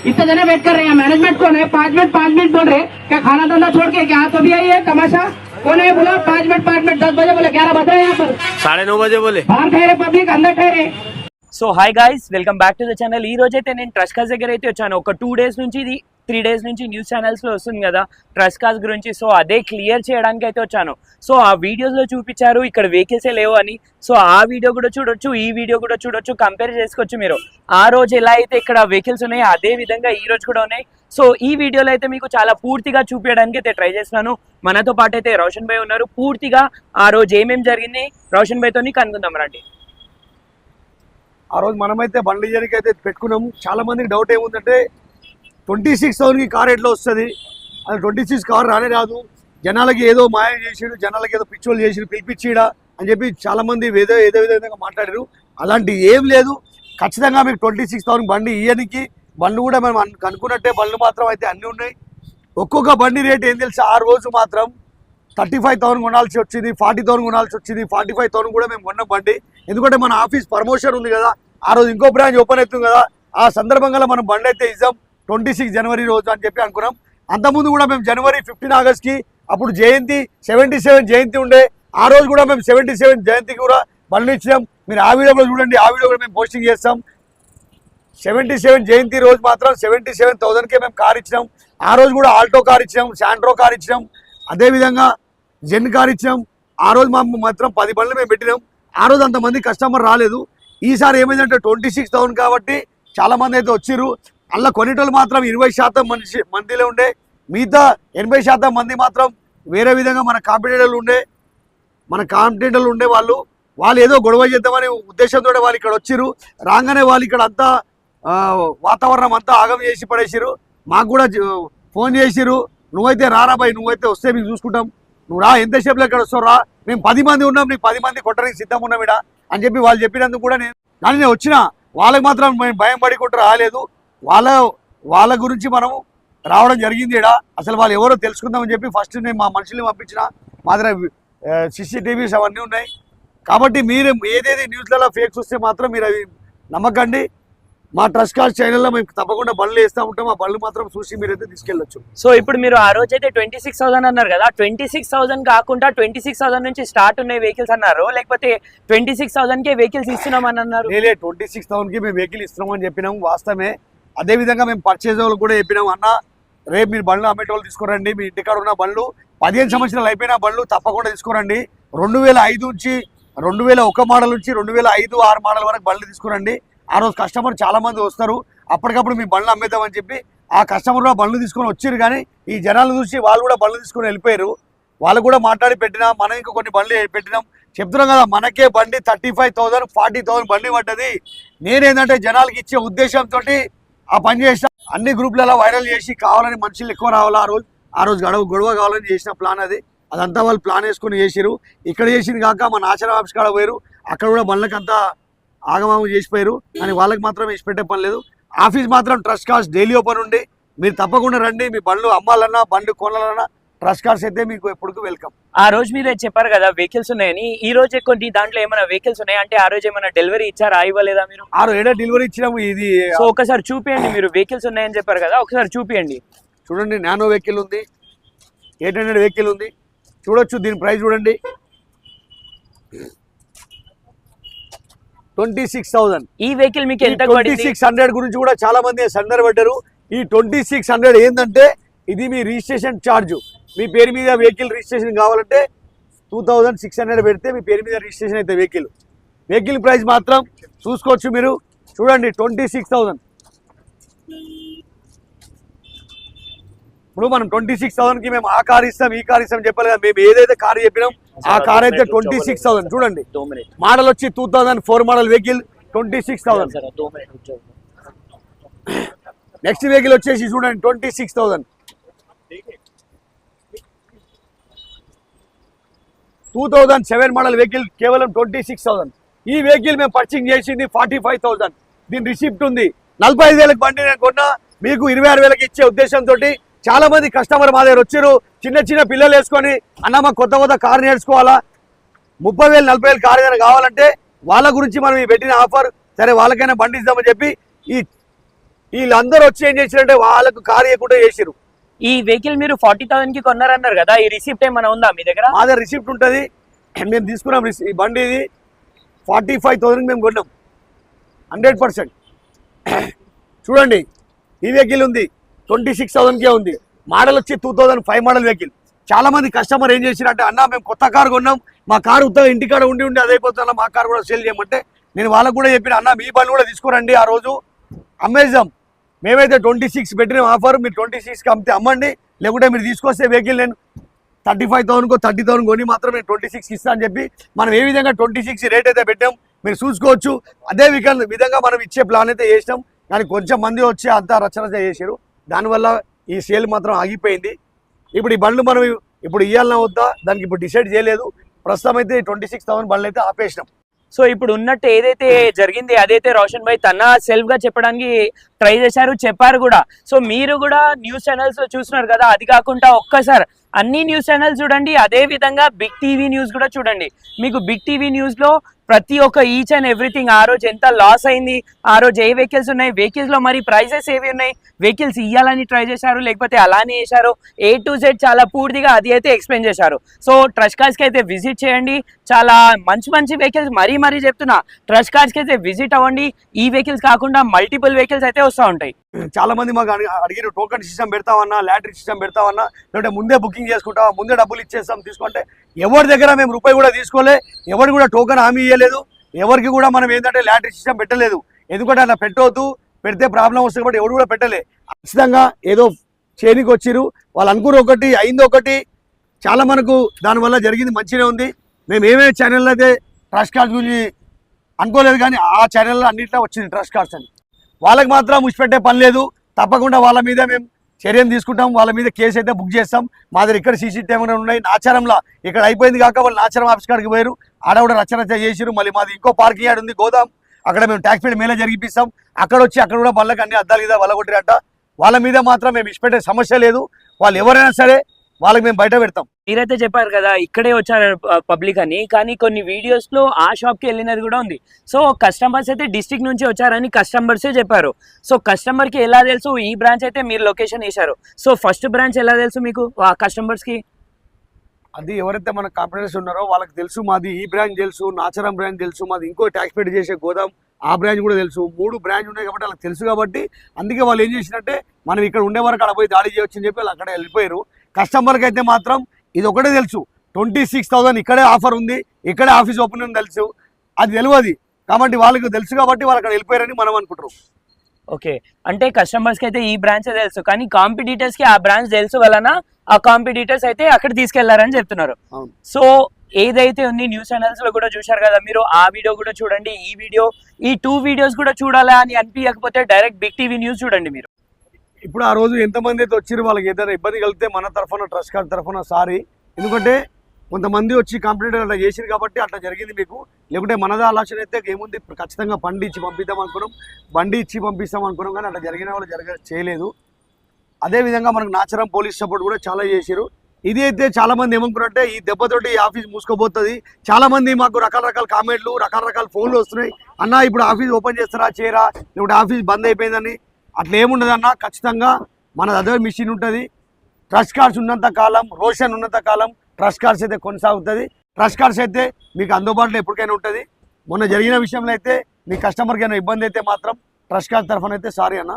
इतने जने वेट कर रहे हैं, मैनेजमेंट कौन है? 5 मिनट बोल रहे क्या खाना धंधा छोड़ के क्या आप अभी आई है? तमाशा कौन है? बोला 5 मिनट 10 बजे बोले 11 बज रहे हैं यहाँ पर 9:30 बजे बोले बाहर ठहरे पब्लिक अंदर ठहरे। So hi guys, welcome back to the channel. ఈ రోజు అయితే నేను ట్రస్ట్ కాజ్ దగ్గర అయితే వచ్చాను. ఒక 2 డేస్ నుంచి 3 డేస్ నుంచి న్యూస్ ఛానల్స్లో వస్తుంది కదా ట్రస్ట్ కాజ్ గురించి. సో అదే క్లియర్ చేయడానికి అయితే వచ్చాను. సో ఆ వీడియోస్లో చూపించారు ఇక్కడ వెహికల్సే లేవు అని. సో ఆ వీడియో కూడా చూడొచ్చు, ఈ వీడియో కూడా చూడొచ్చు, కంపేర్ చేసుకోవచ్చు మీరు. ఆ రోజు ఎలా అయితే ఇక్కడ వెహికల్స్ ఉన్నాయో అదే విధంగా ఈ రోజు కూడా ఉన్నాయి. సో ఈ వీడియోలో అయితే మీకు చాలా పూర్తిగా చూపించడానికి అయితే ట్రై చేస్తున్నాను. మనతో పాటు అయితే రోషన్ భాయ్ ఉన్నారు. పూర్తిగా ఆ రోజు ఏమేమి జరిగింది రోషన్ భాయ్తో కనుక్కుందాం రండి. ఆ రోజు మనమైతే బండి జరికి అయితే పెట్టుకున్నాము. చాలా మందికి డౌట్ ఏముందంటే 26,000కి కార్ ఎట్లా వస్తుంది, అది 26 కార్ రానే రాదు, జనాలకి ఏదో మాయం చేసిడు, జనాలకి ఏదో పిచ్చోళ్ళు చేసిడు, పిలిపించిడా అని చెప్పి చాలా మంది ఏదో విధంగా మాట్లాడారు. అలాంటి ఏం లేదు. ఖచ్చితంగా మీకు 26,000 బండి ఇయ్యనికి బండ్లు కూడా మనం అనుకున్నట్టే బండ్లు మాత్రం అయితే అన్నీ ఉన్నాయి. ఒక్కొక్క బండి రేట్ ఏం తెలుసు, ఆ రోజు మాత్రం 35,000 కొనాల్సి వచ్చింది, 40,000 కొనాల్సి వచ్చింది, 45,000 కూడా మేము కొన్న బండి. ఎందుకంటే మన ఆఫీస్ ప్రమోషన్ ఉంది కదా, ఆ రోజు ఇంకో బ్రాంచ్ ఓపెన్ అవుతుంది కదా, ఆ సందర్భంగా మనం బండి అయితే ఇద్దాం 26 జనవరి రోజు అని చెప్పి అనుకున్నాం. అంతకుముందు కూడా మేము జనవరి 15 ఆగస్ట్కి అప్పుడు జయంతి 77 జయంతి ఉండే, ఆ రోజు కూడా మేము 77 జయంతికి కూడా బండ్లు ఇచ్చినాం. మీరు ఆ వీడియో కూడా చూడండి, ఆ వీడియో కూడా మేము పోస్టింగ్ చేస్తాం. 77 జయంతి రోజు మాత్రం 77,000కే మేము కార్ ఇచ్చినాం. ఆ రోజు కూడా ఆల్టో కార్ ఇచ్చినాం, శాంట్రో కార్ ఇచ్చినాం, అదేవిధంగా జెన్ కార్ ఇచ్చినాం. ఆ రోజు మాత్రం 10 బండ్లు మేము పెట్టినాం. ఆ రోజు అంతమంది కస్టమర్ రాలేదు. ఈసారి ఏమైందంటే 26,000 కాబట్టి చాలామంది అయితే వచ్చిర్రు. అలా కొనేటోళ్ళు మాత్రం 20% మందిలో ఉండే, మిగతా 80% మంది మాత్రం వేరే విధంగా మన కాంపిటేటర్లు ఉండే వాళ్ళు ఏదో గొడవ చేద్దామనే ఉద్దేశంతో వాళ్ళు ఇక్కడ వచ్చిర్రు. రాగానే వాళ్ళు ఇక్కడ అంతా వాతావరణం అంతా ఆగం చేసి పడేసిరు. మాకు కూడా ఫోన్ చేసిరు, నువ్వైతే రారా బాయ్, నువ్వైతే వస్తే మేము చూసుకుంటాం, నువ్వు రా, ఎంతసేపులో ఇక్కడ వస్తావు రా, మేము 10 మంది ఉన్నాం, నీకు 10 మంది కొట్టడానికి సిద్ధం ఉన్నాం ఇడా అని చెప్పి వాళ్ళు చెప్పినందుకు కూడా నేను వచ్చిన వాళ్ళకి మాత్రం మేము భయం పడుకుంటూ రాలేదు. వాళ్ళ గురించి మనం రావడం జరిగింది ఇడా. అసలు వాళ్ళు ఎవరో తెలుసుకుందామని చెప్పి ఫస్ట్ నేను మా మనుషుల్ని పంపించిన. మా దగ్గర CCTVs అవన్నీ ఉన్నాయి కాబట్టి మీరు ఏదేది న్యూస్లలో ఫేక్స్ వస్తే మాత్రం మీరు అవి నమ్మకండి. మా ట్రస్ట్ కాజ్ ఛానల్లో మేము తప్పకుండా బండ్లు వేస్తూ ఉంటాం. ఆ బండ్లు మాత్రం చూసి మీరైతే తీసుకెళ్ళొచ్చు. సో ఇప్పుడు మీరు ఆ రోజు అయితే 26,000 అన్నారు కదా, 26,000 కాకుండా 26,000 నుంచి స్టార్ట్ ఉన్నాయి వెహికల్స్ అన్నారు, లేకపోతే 26,000కే వెహికల్స్ ఇస్తున్నామని అన్నారు? 26,000కి మేము వెహికల్ ఇస్తున్నామని చెప్పినాము, వాస్తవమే. అదేవిధంగా మేము పర్చేజ్ వాళ్ళు కూడా చెప్పినాము, అన్న రేపు మీరు బండ్లు అమ్మేటోళ్ళు తీసుకురండి, మీ ఇంటికాడ ఉన్న బండ్లు 15 సంవత్సరాలు అయిపోయిన బండ్లు తప్పకుండా తీసుకురండి, 2005 నుంచి 2001 మోడల్ నుంచి 2005, 6 మోడల్ వరకు బండ్లు తీసుకురండి. ఆ రోజు కస్టమర్ చాలా మంది వస్తారు, అప్పటికప్పుడు మీ బండ్లు అమ్మేద్దామని చెప్పి ఆ కస్టమర్ కూడా బండ్లు తీసుకొని వచ్చారు. కానీ ఈ జనాలు చూసి వాళ్ళు కూడా బండ్లు తీసుకొని వెళ్ళిపోయారు. వాళ్ళు కూడా మాట్లాడి పెట్టినా, మనం ఇంకా కొన్ని బండ్లు పెట్టినాం. చెప్తున్నాం కదా, మనకే బండి 35,000 40,000 బండి పడ్డది. నేనేంటంటే జనాలకి ఇచ్చే ఉద్దేశంతో ఆ పని చేసిన, అన్ని గ్రూప్లలో వైరల్ చేసి కావాలని మనుషులు ఎక్కువ రావాలా, ఆ రోజు గొడవ కావాలని చేసిన ప్లాన్ అది. అదంతా వాళ్ళు ప్లాన్ వేసుకొని చేసిరు. ఇక్కడ చేసింది కాక మన ఆచార ఆఫీస్ కాడ పోయారు, అక్కడ కూడా బండ్లకంతా ఆగమాగం చేసిపోయారు. కానీ వాళ్ళకి మాత్రం వేసి పెట్టే పని లేదు. ఆఫీస్ మాత్రం ట్రస్ట్ కార్స్ డైలీ ఓపెన్ ఉండి మీరు తప్పకుండా రండి. మీ బండ్లు అమ్మాలన్నా బండి కొనాలన్నా ట్రస్ట్ కార్స్ అయితే మీకు ఎప్పుడు వెల్కమ్. ఆ రోజు మీరు చెప్పారు కదా వెహికల్స్ ఉన్నాయని, ఈ రోజు కొన్ని దాంట్లో ఏమైనా వెహికల్స్ ఉన్నాయి అంటే ఆ రోజు ఏమైనా డెలివరీ ఇచ్చారా, ఇవ్వలేదా మీరు? ఆ రోజు ఏడా డెలివరీ ఇచ్చినాము. ఇది సో ఒకసారి చూపియండి, మీరు వెహికల్స్ ఉన్నాయని చెప్పారు కదా, ఒకసారి చూపియండి. చూడండి, నానో వెహికల్ ఉంది, 800 వెహికల్ ఉంది, చూడొచ్చు. దీని ప్రైస్ చూడండి, 26,000. ఈ వెహికల్ మీకు ఎంత? 2600 గురించి కూడా చాలా మంది సందర్భపడ్డారు. ఈ 2600 ఏంటంటే ఇది మీ రిజిస్ట్రేషన్ ఛార్జ్. మీ పేరు మీద వెహికల్ రిజిస్ట్రేషన్ కావాలంటే 2600 పెడితే మీ పేరు మీద రిజిస్ట్రేషన్ అయితే వెహికల్ ప్రైస్ మాత్రం చూసుకోవచ్చు మీరు. చూడండి, 26,000. ఇప్పుడు మనం 26,000కి మేము ఆ కార్ ఇస్తాం, ఈ కార్ ఇస్తాం చెప్పాలి కదా. మేము ఏదైతే కార్ చెప్పినాం ఆ కార్ అయితే 26,000. చూడండి, మోడల్ వచ్చి 2004 మోడల్ వెహికల్ 26,000. నెక్స్ట్ వెహికల్ వచ్చేసి చూడండి 26,000. 2007 మోడల్ వెహికల్ కేవలం 26,000. ఈ వెహికల్ మేము పర్చేసింగ్ చేసింది 45,000. దీని రిసిప్ట్ ఉంది. 45,000కి బండి నేను కొన్నా, మీకు 26,000కి ఇచ్చే ఉద్దేశంతో చాలా మంది కస్టమర్ మా దగ్గర వచ్చారు. చిన్న పిల్లలు వేసుకొని, అన్న మాకు కొత్త కారు నేర్చుకోవాలా, 30,000 40,000 కారు ఏదైనా కావాలంటే వాళ్ళ గురించి మనం ఈ పెట్టిన ఆఫర్. సరే వాళ్ళకైనా బండి ఇద్దామని చెప్పి ఈ వీళ్ళందరూ వచ్చి ఏం చేసిరంటే వాళ్ళకు కారు ఇవ్వకుండా చేసిరు. ఈ వెహికల్ మీరు 40,000 కి కొన్నారన్నారు కదా, ఈ రిసిప్ట్ ఏమైనా ఉందా మీ దగ్గర? మా దగ్గర రిసిప్ట్ ఉంటుంది. మేము తీసుకున్నాం ఈ బండి ఇది 45,000 మేము కొన్నాం 100%. చూడండి ఈ వెహికల్ ఉంది 26,000కే ఉంది. మోడల్ వచ్చి 2005 మోడల్ వెహికల్. చాలా మంది కస్టమర్ ఏం చేసిరంటే అన్న మేము కొత్త కారు కొన్నాం, మా కారు ఉత్తగా ఇంటికాడ ఉండి అదైపోతున్నా, మా కారు కూడా సేల్ చేయమంటే నేను వాళ్ళకు కూడా చెప్పిన అన్న మీ బండి కూడా తీసుకోరండి. ఆ రోజు అమ్మేద్దాం, మేమైతే 26 పెట్టిన ఆఫర్, మీరు 26కి అమ్మితే అమ్మండి, లేకుంటే మీరు తీసుకొస్తే వెహికల్ నేను 35,000కో 30,000 కొని మాత్రం నేను 26కి ఇస్తా అని చెప్పి మనం ఏ విధంగా 26 రేట్ అయితే పెట్టాం మీరు చూసుకోవచ్చు. అదే విధంగా మనం ఇచ్చే ప్లాన్ అయితే చేసినాం. కానీ కొంచెం మంది వచ్చి అంతా రచన చేశారు, దానివల్ల ఈ సేల్ మాత్రం ఆగిపోయింది. ఇప్పుడు ఈ బండ్లు మనం ఇప్పుడు ఇవ్వాలన్నా వద్దా దానికి ఇప్పుడు డిసైడ్ చేయలేదు. ప్రస్తుతం అయితే 26,000 బండ్లు అయితే ఆపేసినాం. సో ఇప్పుడు ఉన్నట్టు ఏదైతే జరిగింది అదైతే రోషన్ భాయ్ తన సెల్ఫ్ గా చెప్పడానికి ట్రై చేశారు, చెప్పారు కూడా. సో మీరు కూడా న్యూస్ ఛానల్స్ లో చూస్తున్నారు కదా, అది కాకుండా ఒక్కసారి అన్ని న్యూస్ ఛానల్స్ చూడండి, అదే విధంగా బిగ్ టీవీ న్యూస్ కూడా చూడండి. మీకు బిగ్ టీవీ న్యూస్ లో ప్రతి ఒక్క ఈచ్ అండ్ ఎవ్రీథింగ్, ఆ రోజు ఎంత లాస్ అయింది, ఆ రోజు ఏ వెహికల్స్ ఉన్నాయి, వెహికల్స్ లో మరి ప్రైసెస్ ఏవి ఉన్నాయి, వెహికల్స్ ఇవ్వాలని ట్రై చేశారు లేకపోతే అలానే చేశారు, A to Z చాలా పూర్తిగా అది అయితే ఎక్స్ప్లెయిన్ చేశారు. సో ట్రస్ట్ కార్స్ కి అయితే విజిట్ చేయండి, చాలా మంచి మంచి వెహికల్స్ మరీ చెప్తున్నా, ట్రస్ట్ కార్స్ కి అయితే విజిట్ అవ్వండి. ఈ వెహికల్స్ కాకుండా మల్టిపుల్ వెహికల్స్ అయితే వస్తూ ఉంటాయి. చాలా మంది మాకు అడిగిన టోకెన్ సిస్టమ్ పెడతామన్నా, లాటరీ సిస్టమ్ పెడతామన్నా, లేదంటే ముందే బుకింగ్ చేసుకుంటావా, ముందే డబ్బులు ఇచ్చేస్తాం తీసుకుంటే, ఎవరి దగ్గర మేము రూపాయి కూడా తీసుకోలే, ఎవరు కూడా టోకెన్ హామీ ఇవ్వలేదు, ఎవరికి కూడా మనం ఏంటంటే లాటరీ సిస్టమ్ పెట్టలేదు. ఎందుకంటే అలా పెట్టవద్దు, పెడితే ప్రాబ్లం వస్తుంది కాబట్టి ఎవరు కూడా పెట్టలే. ఖచ్చితంగా ఏదో చేయనికి వచ్చిరు, వాళ్ళు అనుకున్న ఒకటి అయింది ఒకటి, చాలా మనకు దానివల్ల జరిగింది మంచిగా ఉంది. మేము ఏమేమి ఛానల్ అయితే ట్రస్ట్ కార్డ్స్ గురించి అనుకోలేదు, కానీ ఆ ఛానల్లో అన్నింటిలో వచ్చింది ట్రస్ట్ కార్డ్స్ అని. వాళ్ళకి మాత్రం ముచ్చిపెట్టే పని లేదు, తప్పకుండా వాళ్ళ మీద మేము చర్యను తీసుకుంటాం, వాళ్ళ మీద కేసు అయితే బుక్ చేస్తాం. మా దగ్గర ఇక్కడ సీసీ కెమెరా ఉన్నాయి, నాచారంలో ఇక్కడ అయిపోయింది కాక వాళ్ళు నాచారం ఆఫీస్ కాడికి పోయారు, ఆడ కూడా రచన చేసిరు. మళ్ళీ మాది ఇంకో పార్కింగ్ యార్డ్ ఉంది గోదాం, అక్కడ మేము ట్యాక్స్ పేడ్ మేలే జరిగిపిస్తాం. అక్కడ వచ్చి అక్కడ కూడా బళ్ళకి అన్ని అద్దాలు మీద వల్లగొట్టిరట. వాళ్ళ మీద మాత్రం మేము ఇచ్చిపెట్టే సమస్య లేదు, వాళ్ళు ఎవరైనా సరే వాళ్ళకి మేము బయట పెడతాం. మీరైతే చెప్పారు కదా ఇక్కడే వచ్చారు పబ్లిక్ అని, కానీ కొన్ని వీడియోస్ లో ఆ షాప్ కి వెళ్ళినది కూడా ఉంది. సో కస్టమర్స్ అయితే డిస్ట్రిక్ట్ నుంచి వచ్చారని కస్టమర్సే చెప్పారు. సో కస్టమర్ కి ఎలా తెలుసు ఈ బ్రాంచ్ అయితే మీరు లొకేషన్ వేశారు, సో ఫస్ట్ బ్రాంచ్ ఎలా తెలుసు మీకు ఆ కస్టమర్స్ కి? అది ఎవరైతే మన కాంపిటెన్స్ ఉన్నారో వాళ్ళకి తెలుసు, మాది ఈ బ్రాంచ్ తెలుసు, నాచారం బ్రాంచ్ తెలుసు, మాది ఇంకో ట్యాక్స్ పేడ్ చేసే గోదాం ఆ బ్రాంచ్ కూడా తెలుసు. 3 బ్రాంచ్ ఉన్నాయి కాబట్టి వాళ్ళకి తెలుసు. కాబట్టి అందుకే వాళ్ళు ఏం చేసినట్టే మనం ఇక్కడ ఉండే వరకు అక్కడ పోయి దాడి చేయొచ్చు అని చెప్పి వాళ్ళు అక్కడ వెళ్ళిపోయారు. కస్టమర్కి అయితే మాత్రం ఇది ఒకటే తెలుసు, 26,000 ఇక్కడే ఆఫర్ ఉంది, ఇక్కడే ఆఫీస్ ఓపెన్ ఉంది తెలుసు, అది తెలియదు కాబట్టి వాళ్ళకి తెలుసు కాబట్టి వాళ్ళు అక్కడ వెళ్ళిపోయారని మనం అనుకుంటారు. ఓకే, అంటే కస్టమర్స్ కి అయితే ఈ బ్రాంచ్ తెలుసు, కానీ కాంపిటీటర్స్ కి ఆ బ్రాంచ్ తెలుసు వలన ఆ కాంపిటీటర్స్ అయితే అక్కడ తీసుకెళ్లారని చెప్తున్నారు. సో ఏదైతే ఉంది న్యూస్ ఛానల్స్ లో కూడా చూశారు కదా మీరు, ఆ వీడియో కూడా చూడండి, ఈ వీడియో, ఈ 2 వీడియోస్ కూడా చూడాలా అని అనిపించకపోతే డైరెక్ట్ బిగ్ టీవీ న్యూస్ చూడండి మీరు. ఇప్పుడు ఆ రోజు ఎంతమంది అయితే వచ్చారు, వాళ్ళకి ఏదైనా ఇబ్బంది కలిగితే మన తరఫున ట్రస్ట్ కార్డ్ తరఫున సారీ, ఎందుకంటే కొంతమంది వచ్చి కంప్లీట్ అట్లా చేసిరు కాబట్టి అట్లా జరిగింది మీకు. లేకుంటే మనదా ఆలోచన అయితే ఏముంది, ఖచ్చితంగా బండి ఇచ్చి పంపిద్దాం అనుకున్నాం, బండి ఇచ్చి పంపిస్తాం అనుకున్నాం, కానీ అట్లా జరిగిన వాళ్ళు చేయలేదు. అదేవిధంగా మనకు నాచారం పోలీస్ సపోర్ట్ కూడా చాలా చేశారు. ఇది అయితే చాలా మంది ఏమనుకున్నారంటే ఈ దెబ్బతోటి ఆఫీస్ మూసుకోబోతుంది. చాలా మంది మాకు రకరకాల కామెంట్లు, రకరకాల ఫోన్లు వస్తున్నాయి, అన్న ఇప్పుడు ఆఫీస్ ఓపెన్ చేస్తారా చేయరా, లేకుంటే ఆఫీస్ బంద్ అయిపోయిందని. అట్లా ఏముండదు అన్న, ఖచ్చితంగా మన అదే మిషన్ ఉంటుంది. ట్రస్ట్ కార్డ్స్ ఉన్నంత కాలం, రోషన్ ఉన్నంత కాలం ట్రస్ట్ కార్డ్స్ అయితే కొనసాగుతుంది. ట్రస్ట్ కార్డ్స్ అయితే మీకు అందుబాటులో ఎప్పటికైనా ఉంటుంది. మొన్న జరిగిన విషయంలో అయితే మీ కస్టమర్కి ఏమైనా ఇబ్బంది అయితే మాత్రం ట్రస్ట్ కార్డ్ తరఫున అయితే సారీ అన్న.